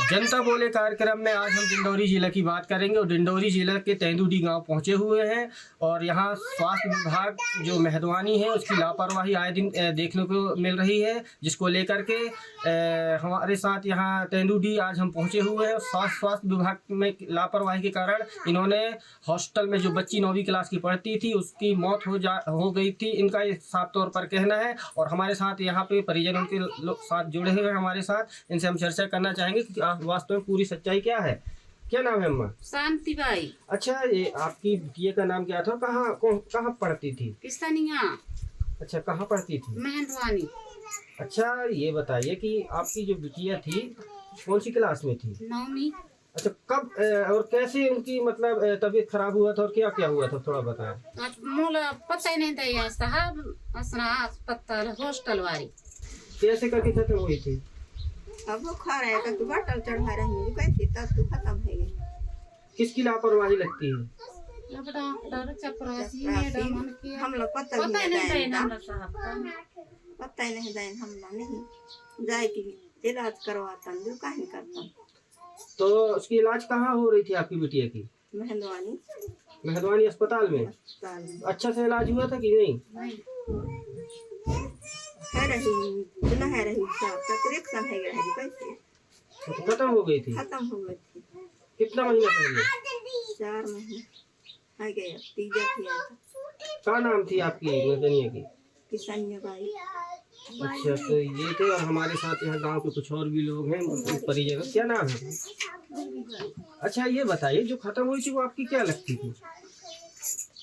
जनता बोले कार्यक्रम में आज हम डिंडौरी जिला की बात करेंगे और डिंडौरी जिला के तेंदुडी गांव पहुंचे हुए हैं और यहां स्वास्थ्य विभाग जो मेहरबानी है उसकी लापरवाही आए दिन देखने को मिल रही है, जिसको लेकर के हमारे साथ यहां तेंदुडी आज हम पहुंचे हुए हैं। स्वास्थ्य विभाग में लापरवाही के कारण इन्होंने हॉस्टल में जो बच्ची 9वीं क्लास की पढ़ती थी उसकी मौत हो गई थी, इनका ये साफ तौर पर कहना है। और हमारे साथ यहाँ पे परिजन उनके साथ जुड़े हुए हैं हमारे साथ, इनसे हम चर्चा करना चाहेंगे कि वास्तव में पूरी सच्चाई क्या है। क्या नाम है अम्मा? शांति बाई। अच्छा, ये आपकी बिटिया का नाम क्या था? कहाँ पढ़ती थी? किसनिया। अच्छा, कहाँ पढ़ती थी? मेहंदवानी। अच्छा, ये बताइए कि आपकी जो बिटिया थी कौन सी क्लास में थी? 9वीं। अच्छा, कब और कैसे उनकी मतलब तबीयत खराब हुआ था और क्या क्या हुआ था, थोड़ा बताएं। मोला पता ही नहीं था साहब, असना अस्पताल हॉस्टल वाली कैसे करके खत्म हुई थी? अब बुखार है तो बॉटल चढ़ा रही है कैसे तब तो खत्म है गई। किसकी लापरवाही लगती है? डॉक्टर चपरासी मैडम के हम लोग पता ही नहीं नहीं साहब पता ही नहीं दें, हम लोग नहीं जाए कि इलाज करवाता जो कहीं करता। तो उसकी इलाज कहाँ हो रही थी आपकी बिटिया की? मेहंदवानी अस्पताल में। अच्छा से इलाज हुआ था कि नहीं? है रही ना है रही तक रिएक्शन है रही कैसे खत्म हो गई थी? खत्म हो गई थी। कितना महीना पहले? 4 महीने है गया, तीजा थी। क्या नाम थी आपकी मदनिया की? किसनिया बाई। अच्छा, तो ये थे और हमारे साथ यहाँ गांव के कुछ और भी लोग हैं परिजन। क्या नाम है? अच्छा, ये बताइए जो खत्म हुई थी वो आपकी क्या लगती थी?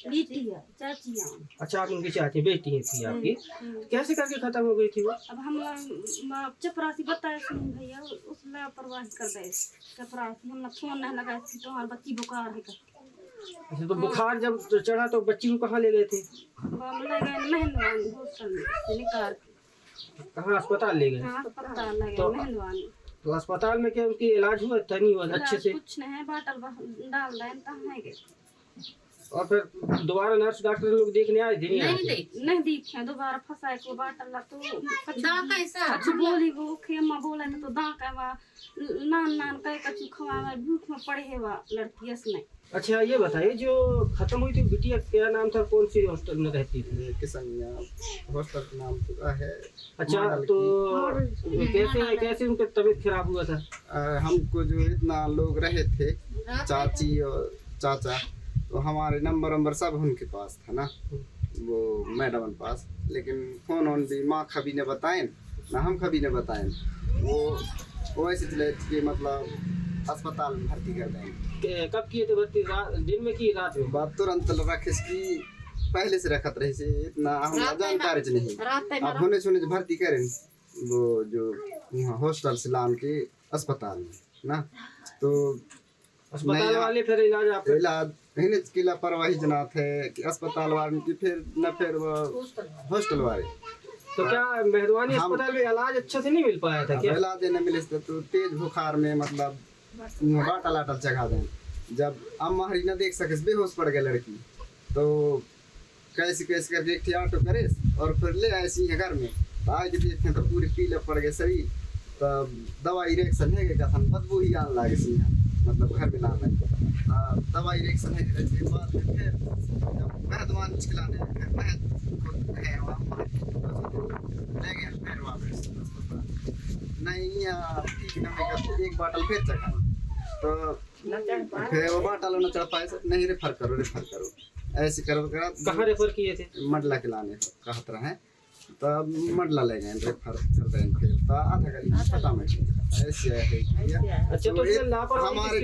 बेटी है, चाची है। अच्छा, आप उनकी चाची बेटी थी आपकी। कैसे करके खत्म हो गई थी वो? अब हम चपरासी बताए सुन भैया उस लापरवाही कर दे चपरासी, हम फोन नहीं लगाए थी तो हमारी बच्ची बुखार है। अच्छा, तो बुखार जब चढ़ा तो बच्ची को कहाँ ले गए थे? हम ले गए मेहंदवानी हॉस्टल में निकाल। कहाँ अस्पताल ले गए? अस्पताल ले गए मेहंदवानी। तो अस्पताल में क्या उनकी इलाज हुआ था? नहीं हुआ अच्छे से? कुछ नहीं, बाटल डाल रहे हैं तब नहीं गए। और फिर दोबारा नर्स डॉक्टर लोग देखने आए थे? नहीं देखे दोबारा फंसाए को बाटल तो कैसा बोली वो खेमा बोले तो दाका वा नान नान कह कछु खवावा भूख में पड़े है वा लड़की नहीं। अच्छा, ये बताइए जो खत्म हुई थी बिटिया क्या नाम था, कौन सी हॉस्टल में रहती थी? किसनिया हॉस्टल का नाम पूरा है। अच्छा, तो कैसे उनका तबीयत खराब हुआ था? हमको जो इतना लोग रहे थे चाची और चाचा, तो हमारे नंबर सब उनके पास था ना, वो मैडम के पास। लेकिन फोन ऑन भी माँ कभी ने बताए ना हम कभी ने बताए। वो ऐसे चले कि मतलब अस्पताल में भर्ती कर देंगे। कब किए थे भर्ती? दिन में की रात में? बात तुरंत रखे इसकी पहले से रखत रहे से इतना हम जानकारी नहीं। अब होने सुने भर्ती करें वो जो हॉस्टल से लान के अस्पताल में ना, तो अस्पताल वाले फिर इलाज की लापरवाही जनात है कि अस्पताल वाले की फिर न फिर वो हॉस्टल वाले। तो क्या मेहरबानी अस्पताल में इलाज अच्छा से नहीं मिल पाया था क्या? इलाज नहीं मिले तो तेज बुखार में मतलब बाटल आटल चढ़ा दें। जब अम्मा हरी न देख सके बेहोश पड़ गए लड़की, तो कैसे करके एक ऑटो करे और फिर ले आए सी घर में। आज देखें तो पूरी पीले पड़ गए शरीर, तब दवाई रिएक्शन है कथन बदबू ही आने लगे सी मतलब घर में लाने दवाई रिएक्शन है के बाद फिर जब मेहदवान निकलाने फिर है ले गए फिर वापस अस्पताल नहीं ठीक नहीं एक बाटल फिर चढ़ाए तो फिर वो बाटल न चढ़ पाए नहीं रेफर करो ऐसे करो। कहाँ रेफर किए थे? मंडला के लाने कहत रहे तब मंडला ले गए रेफर कर दें फिर तो आधा घंटा पता में ऐसे है। अच्छा, तो हमारे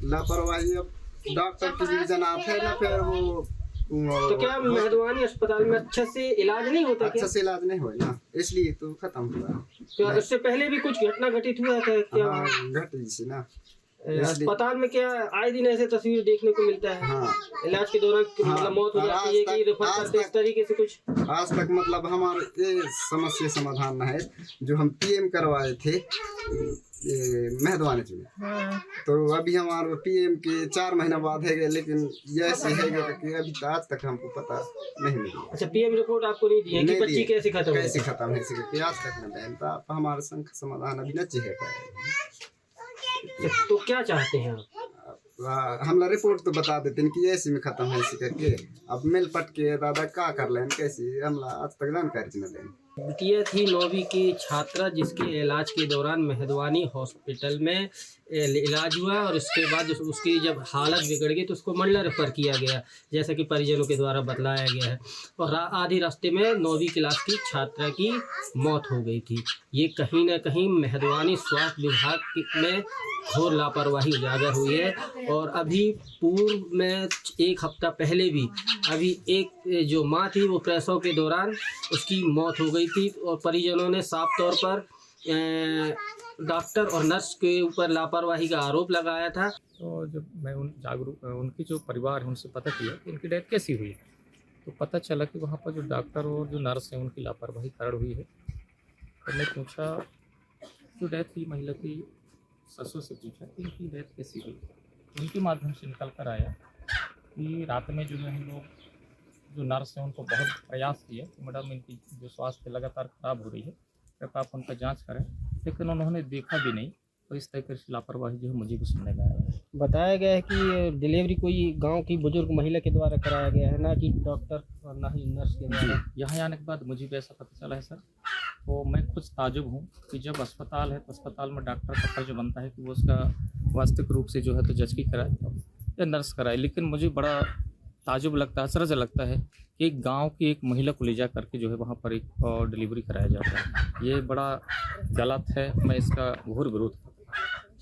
लापरवाही अब डॉक्टर की भी जनात है ना, फिर वो तो क्या मेहरबानी अस्पताल में अच्छे से इलाज नहीं होता? अच्छा से इलाज नहीं हो ना, इसलिए तो खत्म हुआ। क्या इससे पहले भी कुछ घटना घटित हुआ था क्या? घट सी ना अस्पताल में क्या आए दिन ऐसे तस्वीर देखने को मिलता है? हाँ। इलाज के दौरान मतलब मौत हो जाती है कि रेफर करते इस तरीके से कुछ? आज तक मतलब हमारे ये समस्या समाधान है जो हम पीएम करवाए थे मेहदवानी में, तो अभी हमारे पीएम के 4 महीना बाद है गए, लेकिन ये ऐसे है कि अभी आज तक हमको पता नहीं मिली। अच्छा, पीएम रिपोर्ट आपको नहीं दी है कि बच्ची कैसे खत्म है आज तक नहीं, हमारे संघ समाधान अभी न चाहिए पाए। तो क्या चाहते हैं आप? हमला रिपोर्ट तो बता देते हैं कि ऐसे में खत्म है ऐसे करके। अब मिल पट के दादा का कर लें कैसे, हमला आज तक जानकारी न दें। बिटिया थी 9वीं की छात्रा जिसके इलाज के दौरान मेहदवानी हॉस्पिटल में इलाज हुआ और उसके बाद उसकी जब हालत बिगड़ गई तो उसको मंडला रेफर किया गया, जैसा कि परिजनों के द्वारा बतलाया गया है। और आधी रास्ते में 9वीं क्लास की छात्रा की मौत हो गई थी। ये कहीं ना कहीं मेहदवानी स्वास्थ्य विभाग में घोर लापरवाही उजागर हुई है। और अभी पूर्व में 1 हफ्ता पहले भी अभी एक जो माँ थी वो प्रसव के दौरान उसकी मौत हो गई थी और परिजनों ने साफ तौर पर डॉक्टर और नर्स के ऊपर लापरवाही का आरोप लगाया था। तो जब मैं उनकी जो परिवार है उनसे पता किया कि उनकी डेथ कैसी हुई, तो पता चला कि वहाँ पर जो डॉक्टर और जो नर्स है उनकी लापरवाही कारण हुई है। तो मैं पूछा, जो डेथ हुई महिला की ससुर से पूछा कि इनकी डेथ कैसी हुई। उनके माध्यम से निकल कर आया कि रात में जो है हम लोग जो नर्स हैं उनको बहुत प्रयास किए कि मैडम इनकी जो स्वास्थ्य लगातार ख़राब हो रही है, कृपया आप उनका जांच करें, लेकिन उन्होंने देखा भी नहीं। तो इस तरीके से लापरवाही जो है मुझे भी सुनने में आया है। बताया गया है कि डिलीवरी कोई गांव की बुजुर्ग महिला के द्वारा कराया गया है, ना कि डॉक्टर और ना ही नर्स के द्वारा। यहाँ आने के बाद मुझे भी ऐसा पता चला है सर। तो मैं कुछ ताजुब हूँ कि जब अस्पताल है तो अस्पताल में डॉक्टर का फर्ज बनता है कि वो उसका वास्तविक रूप से जो है तो जचकी कराए या नर्स कराए। लेकिन मुझे बड़ा ताजुब लगता है, अचरज लगता है कि एक गांव की एक महिला को ले जा करके जो है वहाँ पर एक डिलीवरी कराया जाता है। ये बड़ा गलत है, मैं इसका घोर विरोध करता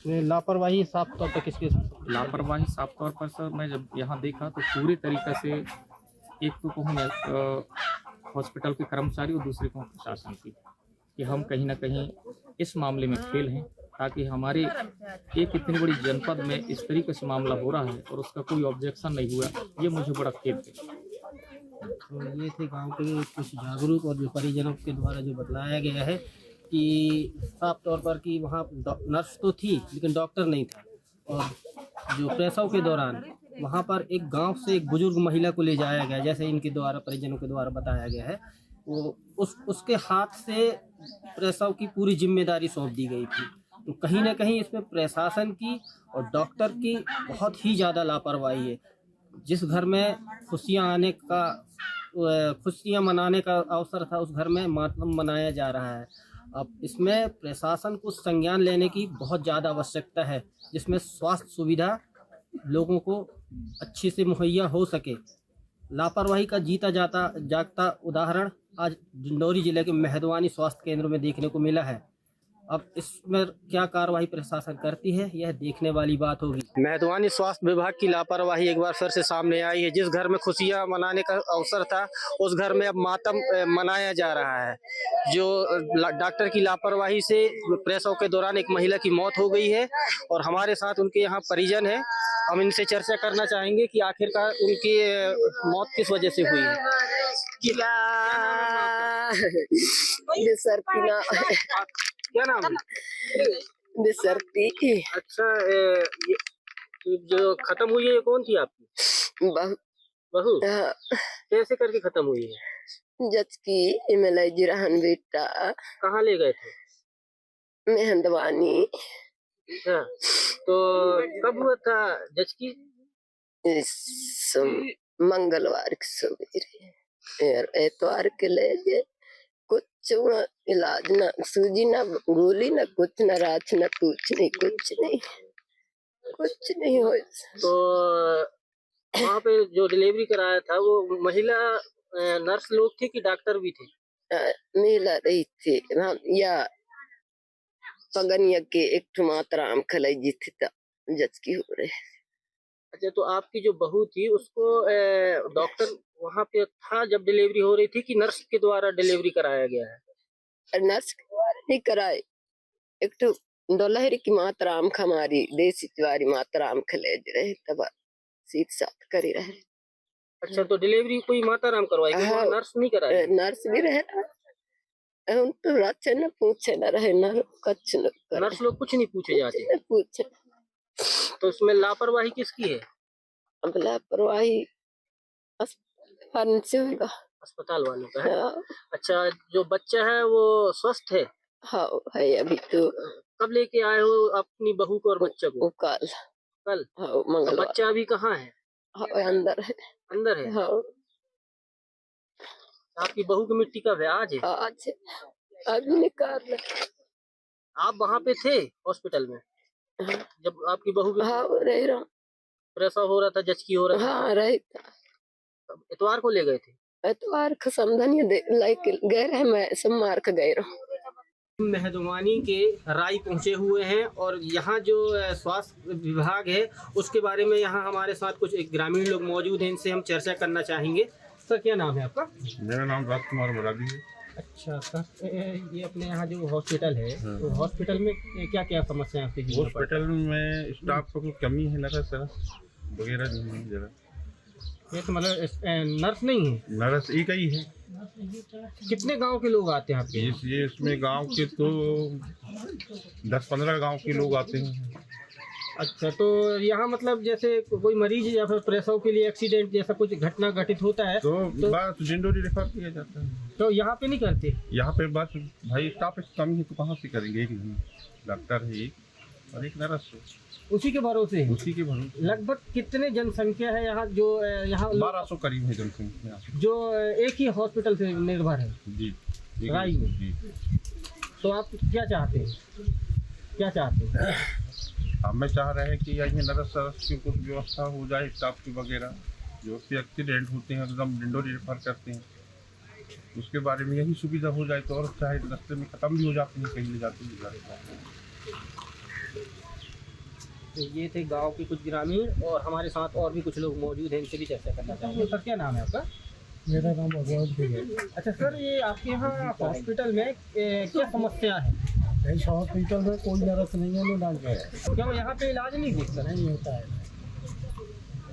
हूँ। लापरवाही साफ तौर पर किसके? लापरवाही साफ तौर पर सर मैं जब यहाँ देखा तो पूरी तरीके से एक तो कहूँ मैं हॉस्पिटल के कर्मचारी और दूसरी कहूँ प्रशासन की, कि हम कहीं ना कहीं इस मामले में फेल हैं, ताकि हमारे एक इतनी बड़ी जनपद में इस तरीके से मामला हो रहा है और उसका कोई ऑब्जेक्शन नहीं हुआ, ये मुझे बड़ा खेद है। तो ये थे गांव के कुछ जागरूक और जो परिजनों के द्वारा जो बतलाया गया है कि साफ तौर पर कि वहाँ नर्स तो थी लेकिन डॉक्टर नहीं था। और जो प्रसव के दौरान वहाँ पर एक गांव से एक बुजुर्ग महिला को ले जाया गया, जैसे इनके द्वारा परिजनों के द्वारा बताया गया है, वो उसके हाथ से प्रसव की पूरी जिम्मेदारी सौंप दी गई थी। तो कहीं ना कहीं इसमें प्रशासन की और डॉक्टर की बहुत ही ज़्यादा लापरवाही है। जिस घर में खुशियाँ मनाने का अवसर था उस घर में मातम मनाया जा रहा है। अब इसमें प्रशासन को संज्ञान लेने की बहुत ज़्यादा आवश्यकता है, जिसमें स्वास्थ्य सुविधा लोगों को अच्छे से मुहैया हो सके। लापरवाही का जीता जागता उदाहरण आज डिंडौरी जिले के मेहदवानी स्वास्थ्य केंद्र में देखने को मिला है। अब इसमें क्या कार्रवाई प्रशासन करती है यह देखने वाली बात होगी। मेहदवानी स्वास्थ्य विभाग की लापरवाही एक बार फिर से सामने आई है। जिस घर में खुशियां मनाने का अवसर था उस घर में अब मातम मनाया जा रहा है। जो डॉक्टर की लापरवाही से प्रसव के दौरान एक महिला की मौत हो गई है और हमारे साथ उनके यहाँ परिजन है। हम इनसे चर्चा करना चाहेंगे कि आखिरकार उनकी मौत किस वजह से हुई है। क्या नाम है? बिसरती। अच्छा, ये जो खत्म हुई है ये कौन थी आपकी बहू? कैसे करके खत्म हुई है? जचकी इमलाई जिराहन बेटा। कहाँ ले गए थे? मेहंदवानी। अच्छा, तो कब हुआ था जचकी? मंगलवार के सवेरे एतवार के ले गए। कुछ इलाज ना, सूजी ना, गोली ना, कुछ ना, रात ना, कुछ नहीं हो। तो वहाँ पे जो डिलीवरी कराया था वो महिला नर्स लोग थे कि डॉक्टर भी थे? महिला रही थी या पगनिया के एक मातराम खलाई जी थी जचकी हो रहे। अच्छा, तो आपकी जो बहू थी उसको डॉक्टर वहाँ पे था जब डिलीवरी हो रही थी कि नर्स के द्वारा डिलीवरी कराया गया है? नर्स के द्वारा नहीं कराए, एक तो डोलहरी की मातराम खमारी देसी वारी मातराम खले रहे तब सीध साथ करी रहे। अच्छा, तो डिलीवरी कोई माताराम करवाई? हाँ, नर्स नहीं कराई? नर्स भी रहे उन तो राचे न पूछे न रहे न कुछ न करे। नर्स लोग कुछ नहीं पूछे जाते? न पूछे। तो इसमें लापरवाही किसकी है? अब लापरवाही से होगा, अस्पताल वालों का है। हाँ। अच्छा, जो बच्चा है वो स्वस्थ है? हाँ है, अभी तो कब लेके आए हो अपनी बहू को और बच्चे को? वो कल कल? हाँ तो मंगलवार बच्चा अभी कहाँ है? हाँ अंदर है अंदर है? हाँ आपकी बहू की मिट्टी का ब्याज है? आज अभी निकाल रहे आप वहाँ पे थे हॉस्पिटल में हाँ जब आपकी बहू की हाँ रह रहा हूँ प्रसव हो रहा था, जचकी हो रहा था? हाँ रही तब इतवार को ले गए थे? एतवार का समझनिए दे लाइक गए रहे मैं सब मार के गए रहा मेहदवानी के राई पहुंचे हुए हैं और यहाँ जो स्वास्थ्य विभाग है उसके बारे में यहाँ हमारे साथ कुछ एक ग्रामीण लोग मौजूद हैं, इनसे हम चर्चा करना चाहेंगे। सर क्या नाम है आपका? मेरा नाम राजकुमार मुरादी है। अच्छा सर, ये अपने यहाँ जो हॉस्पिटल है तो हॉस्पिटल में क्या क्या समस्याएं आपकी जीवन पर? हॉस्पिटल में स्टाफ की कमी है, नर्स वगैरह नहीं है जरा। ये तो मतलब नर्स नहीं है? नर्स एक ही है। कितने गांव के लोग आते हैं आपके? ये इसमें गांव के तो 10-15 गांव के लोग आते हैं। अच्छा, तो यहाँ मतलब जैसे कोई मरीज या फिर प्रसव के लिए एक्सीडेंट जैसा कुछ घटना घटित होता है तो बस डिंडोरी रेफर किया जाता है। तो यहाँ पे नहीं करते? यहाँ पे बस भाई स्टाफ की कमी है तो कहाँ से करेंगे? एक डॉक्टर है एक और एक नर्स है, उसी के भरोसे है? उसी के भरोसे। लगभग कितने जनसंख्या है यहाँ जो यहाँ 1200 करीब है जनसंख्या जो एक ही हॉस्पिटल से निर्भर है जी राई में? जी। तो आप क्या चाहते हैं, क्या चाहते हैं? हमें चाह रहे हैं कि यही नर्स की कुछ व्यवस्था हो जाए, स्टाफ की वगैरह। जो भी एक्सीडेंट होते हैं एकदम डिंडोरी रेफर करते हैं, उसके बारे में यही सुविधा हो जाए तो और चाहे रास्ते में ख़त्म भी हो जाते हैं, कहीं ले जाते हैं। तो ये थे गांव के कुछ ग्रामीण और हमारे साथ और भी कुछ लोग मौजूद हैं, इनसे भी चर्चा करना चाहेंगे। सर क्या नाम है आपका? मेरा नाम अवध भी है। अच्छा सर, ये आपके यहाँ हॉस्पिटल में क्या समस्या है? इस हॉस्पिटल में कोई नर्स नहीं है, ना डॉक्टर है। क्या यहाँ पे इलाज नहीं देखता? नहीं होता है।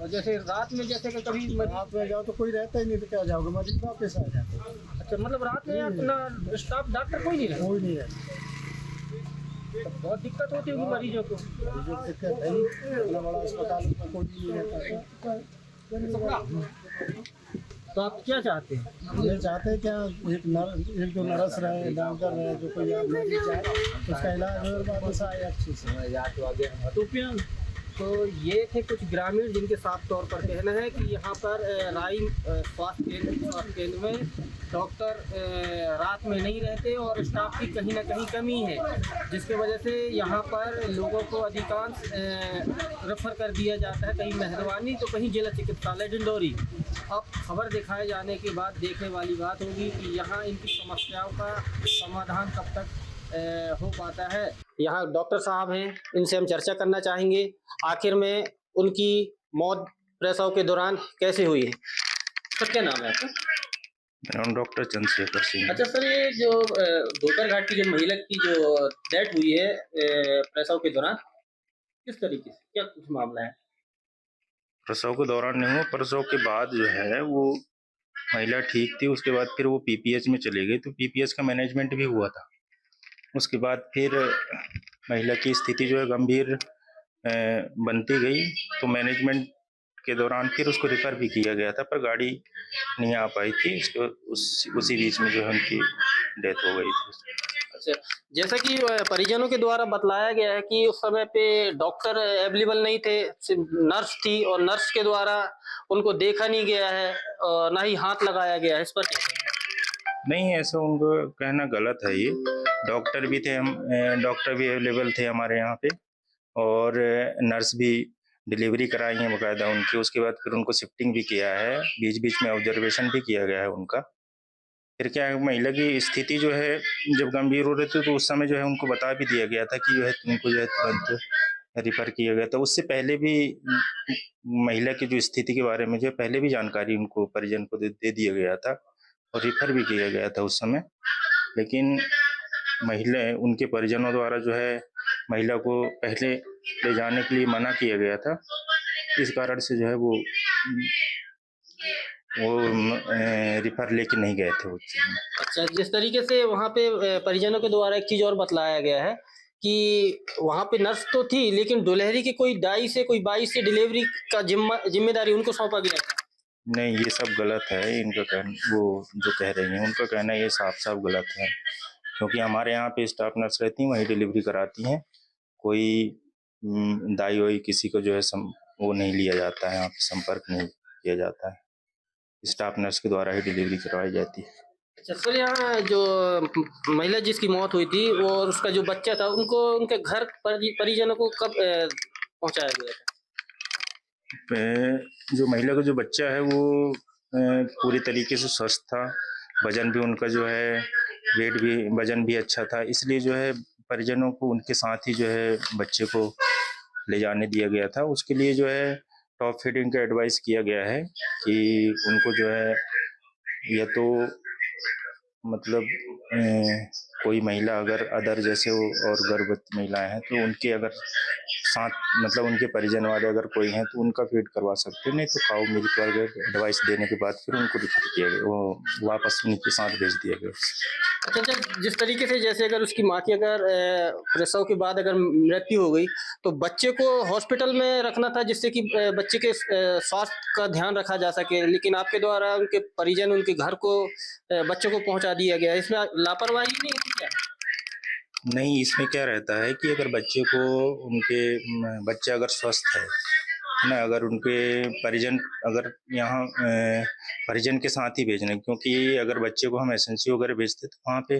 और जैसे रात में जैसे कि कभी रात में जाओ तो कोई रहता ही नहीं, तो क्या जाओगे, मरीज वापस आ जाते हैं। अच्छा, मतलब रात में अपना स्टाफ डॉक्टर कोई नहीं रहता? कोई नहीं रहता। तो बहुत दिक्कत होती होगी मरीजों को। जो दिक्कत है ही, इतना बड़ा अस्पताल में कोई नहीं रहता। तो आप क्या चाहते हैं? ये चाहते हैं क्या, एक जो नर्स रहे, डॉक्टर रहे, जो कोई मरीज जाए उसका इलाज और वापस आए अच्छे से। तो ये थे कुछ ग्रामीण जिनके साफ तौर पर कहना है कि यहाँ पर राई स्वास्थ्य केंद्र में डॉक्टर रात में नहीं रहते और स्टाफ की कहीं ना कहीं कमी है, जिसकी वजह से यहाँ पर लोगों को अधिकांश रेफर कर दिया जाता है, कहीं मेहरबानी तो कहीं जिला चिकित्सालय डिंडोरी। अब खबर दिखाए जाने के बाद देखने वाली बात होगी कि यहाँ इनकी समस्याओं का समाधान कब तक हो पाता है। यहाँ डॉक्टर साहब हैं, इनसे हम चर्चा करना चाहेंगे आखिर में उनकी मौत प्रसव के दौरान कैसे हुई है। सर क्या नाम है आपका? मेरा नाम डॉक्टर चंद्रशेखर सिंह। अच्छा सर, ये जो धोकर घाट की जो महिला की जो डेथ हुई है प्रसव के दौरान, किस तरीके से, क्या कुछ मामला है? प्रसव के दौरान नहीं हुआ, प्रसव के बाद जो है वो महिला ठीक थी, उसके बाद फिर वो पीपीएच में चली गई, तो पीपीएच का मैनेजमेंट भी हुआ था। उसके बाद फिर महिला की स्थिति जो है गंभीर बनती गई, तो मैनेजमेंट के दौरान फिर उसको रेफर भी किया गया था, पर गाड़ी नहीं आ पाई थी, उसी बीच में जो है उनकी डेथ हो गई थी। अच्छा, जैसा कि परिजनों के द्वारा बतलाया गया है कि उस समय पे डॉक्टर अवेलेबल नहीं थे, सिर्फ नर्स थी और नर्स के द्वारा उनको देखा नहीं गया है और ना ही हाथ लगाया गया है, इस पर नहीं, ऐसा उनको कहना गलत है। ये डॉक्टर भी थे, हम डॉक्टर भी अवेलेबल थे हमारे यहाँ पे और नर्स भी डिलीवरी कराई है बाकायदा उनकी। उसके बाद फिर उनको शिफ्टिंग भी किया है, बीच बीच में ऑब्जर्वेशन भी किया गया है उनका। फिर क्या है, महिला की स्थिति जो है जब गंभीर हो रही थी तो उस समय जो है उनको बता भी दिया गया था कि जो है तुमको जो है तुरंत रिफर किया गया था। उससे पहले भी महिला की जो स्थिति के बारे में जो है पहले भी जानकारी उनको परिजन को दे दिया गया था और रिफर भी किया गया था उस समय, लेकिन महिला उनके परिजनों द्वारा जो है महिला को पहले ले जाने के लिए मना किया गया था। इस कारण से जो है वो रिफर लेके नहीं गए थे उस समय। अच्छा, जिस तरीके से वहाँ पे परिजनों के द्वारा एक चीज़ और बतलाया गया है कि वहाँ पे नर्स तो थी लेकिन दुल्हरी के कोई दाई से कोई बाई से डिलीवरी का जिम्मेदारी उनको सौंपा गया था। नहीं, ये सब गलत है। इनका कहना, वो जो कह रही हैं उनका कहना ये साफ साफ गलत है। क्योंकि हमारे यहाँ पे स्टाफ नर्स रहती हैं, वही डिलीवरी कराती हैं। कोई दाई वाई किसी को जो है वो नहीं लिया जाता है, यहाँ पे संपर्क नहीं किया जाता है। स्टाफ नर्स के द्वारा ही डिलीवरी करवाई जाती है। अच्छा सर, यहाँ जो महिला जिसकी मौत हुई थी और उसका जो बच्चा था, उनको उनके घर परिजनों को कब पहुंचाया गया था? जो महिला का जो बच्चा है वो पूरी तरीके से स्वस्थ था, वजन भी उनका जो है वेट भी वजन भी अच्छा था, इसलिए जो है परिजनों को उनके साथ ही जो है बच्चे को ले जाने दिया गया था। उसके लिए जो है टॉप फीडिंग का एडवाइस किया गया है कि उनको जो है या तो मतलब कोई महिला अगर अदर जैसे हो और गर्भवती महिलाएं हैं तो उनके अगर साथ मतलब उनके परिजन वाले अगर कोई हैं तो उनका फीड करवा सकते हैं, नहीं तो काऊ मिल्क वगैरह एडवाइस देने के बाद फिर उनको रिफर किया गया, वो वापस उनके साथ भेज दिया गया। अच्छा, जब जिस तरीके से जैसे अगर उसकी माँ की अगर प्रसव के बाद अगर मृत्यु हो गई तो बच्चे को हॉस्पिटल में रखना था जिससे कि बच्चे के स्वास्थ्य का ध्यान रखा जा सके, लेकिन आपके द्वारा उनके परिजन उनके घर को बच्चों को पहुंचा दिया गया। इसमें लापरवाही नहीं हुई क्या? नहीं, इसमें क्या रहता है कि अगर बच्चे को बच्चा अगर स्वस्थ है ना, अगर उनके परिजन अगर यहाँ परिजन के साथ ही भेजना, क्योंकि अगर बच्चे को हम एसएनसी वगैरह भेजते तो वहाँ पे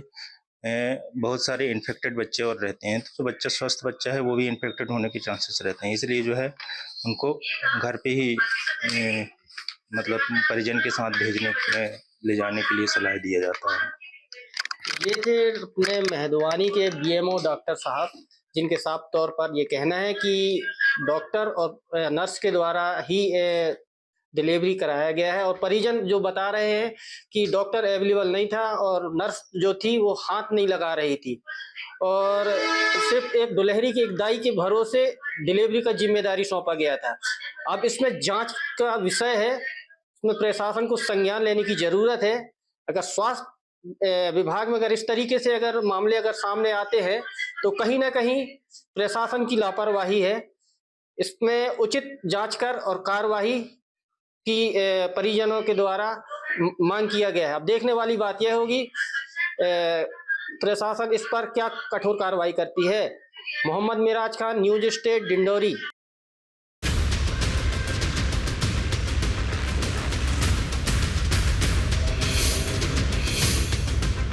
बहुत सारे इन्फेक्टेड बच्चे और रहते हैं, तो जो बच्चा स्वस्थ बच्चा है वो भी इन्फेक्टेड होने के चांसेस रहते हैं। इसलिए जो है उनको घर पे ही मतलब परिजन के साथ ले जाने के लिए सलाह दिया जाता है। ये थे अपने मेहदवानी के बीएमओ डॉक्टर साहब, जिनके साफ तौर पर ये कहना है कि डॉक्टर और नर्स के द्वारा ही डिलीवरी कराया गया है, और परिजन जो बता रहे हैं कि डॉक्टर अवेलेबल नहीं था और नर्स जो थी वो हाथ नहीं लगा रही थी, और सिर्फ एक दुल्हरी की एक दाई के भरोसे डिलीवरी का जिम्मेदारी सौंपा गया था। अब इसमें जांच का विषय है, इसमें प्रशासन को संज्ञान लेने की जरूरत है। अगर स्वास्थ्य विभाग में अगर इस तरीके से अगर मामले अगर सामने आते हैं तो कहीं ना कहीं प्रशासन की लापरवाही है। इसमें उचित जांच कर और कार्रवाई की परिजनों के द्वारा मांग किया गया है। अब देखने वाली बात यह होगी प्रशासन इस पर क्या कठोर कार्रवाई करती है। Mohammad Miraj Khan, news state, Dindori.